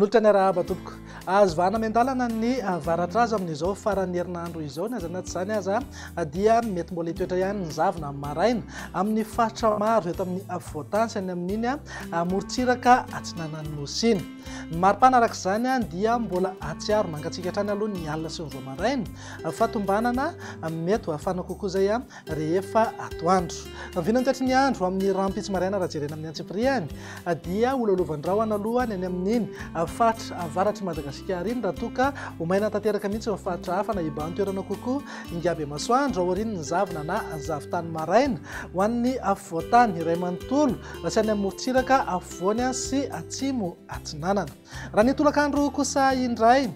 manolotra ny arahaba tompoko azo vana miandalana ny varatra azy amin'izao faran'ny herinandro izao ny azanaty izany aza dia mety mbola hitoetra ihany ny zavona amin'ny maraina amin'ny faritra maro eto amin'ny afovoantansy any amin'iny morontsiraka atsinanan'ny nosiny ny maripana araka izany dia mbola atsiaro mangatsika hatrany aloha ny alina sy ny voamaraina fatombanana mety ho hafana kokoa zay rehefa atoandro vinantetry ny andro amin'ny rampitsy maraina raha jerena amin'ny antsipriany dia ololovandraona alohany any amin'iny faritra avaratry Madagasikara iny raha toka omaina tanteraka mihitsy ny faritra hafa na iban'ny toerana kokoa ingaby masoandro ao aoriany ny zavona na zavotany maraina ho an'ny afovoantany iray manontolo sy any amin'ny morontsiraka afovoany sy atsimo atsinanana raha ny tolakandro kosa indray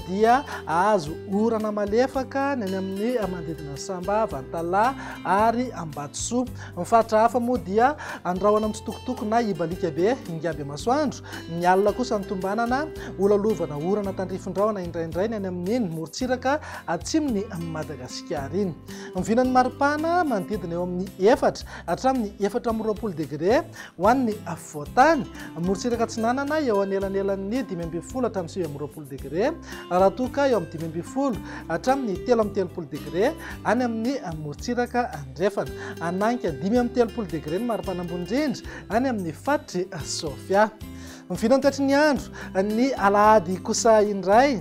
dia azo orana malefaka ny any amin'ny manodidina Sambava Antala ary Ambatsoa ny faritra hafa moa dia andrahoana mitsitokotoko na ibalika be ingaby masoandro ny alina kosa ny tombanana olalovana orana tandrifondraona indraindray ny any amin'iny morontsiraka atsimony Madagasikara iny ny vinan'ny maripana manodidina eo amin'ny 4 hatramin'ny 4 degré ho an'ny afovoantany morontsiraka atsinanana eo anelanelan'ny 5 hatramin'ny 20 degré raha toka eo amin'ny 5 hatramin'ny 13 degré any amin'ny morontsiraka andrefana ananka 5 degré ny maripana ambony indrindra any amin'ny faritry Sofia ny vinantetry ny andro ny alahady kosa indray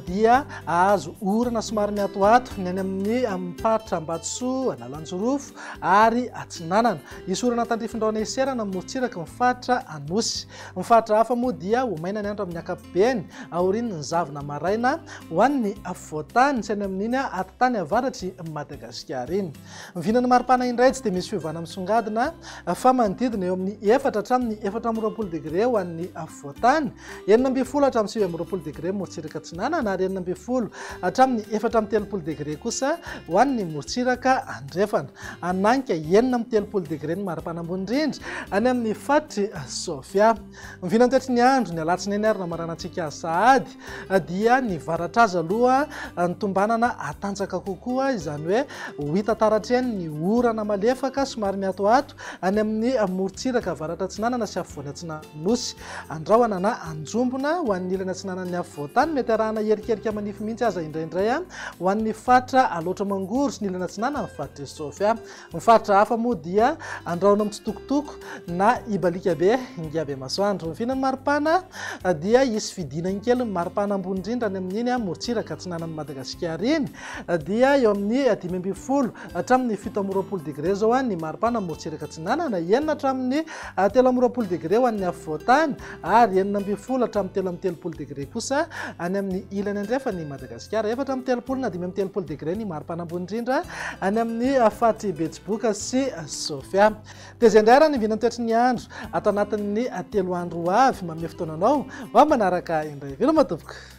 dia azo orana somary miatoato ny any amin'ny faritra Ambatsoa Analanjorofo ary Atsinanana isy orana tandrifondraona iserana morontsiraka ny faritra Anosy ny faritra hafa moa dia omaina ny andro amin'ny ankapobeny aoriany ny zavona maraina ho an'ny afovoantany sy any amin'iny atitany avaratry Madagasikara iny ny vinan'ny maripana indray tsy dia misy fiovana misongadina fa manodidina eo amin'ny 4 hatramin'ny 14 degré ho an'ny afovoantany 9 hatramin'ny 20 degré morontsiraka atsinanana ary 9 hatramin'ny 13 degré kosa ho an'ny morontsiraka andrefana ananka 13 degré ny maripana ambony indrindra any amin'ny faritry Sofia ny vinantetry ny andro ny alatsinainy ary na maranantsika sahady dia ny varatra azy aloha ny tombanana atanjaka kokoa izany hoe ho hita taratreny ny orana malefaka somary miatoato any amin'ny morontsiraka varatra atsinanana sy afovoany atsinanana nosy andrahoana na anjombona ho an'ny ilany atsinanan'ny afovoantany mety arahana herikerika manify mihitsy aza indraindray ho an'ny faritra aloatra mangoro sy ny ilany atsinanana ny faritry Sofia ny faritra hafa moa dia andrahoana mitsitokotoko na ibalika be ingaby masoandro ny vinan'ny maripana dia isy fidinany kely ny maripana ambony indrindra any amin'iny morontsiraka atsinanan'ny Madagasikara iny dia eo amin'ny 15 hatramin'ny 17 degré zao ny maripana morontsiraka atsinanana 9 hatramin'ny 13 degré ho an'ny afovoantany ary 9 hatramin'ny 13 degré kosa any amin'ny ilany andrefany Madagasikara 4 hatramin'ny 30 na 5 degré ny maripana ambony indrindra any amin'ny faritry Betsiboka sy Sofia dia izay indray raha ny vinantoetry ny andro atao anatin'ny 3 andro avy manome fotoananao ho manaraka indray velo matomboko.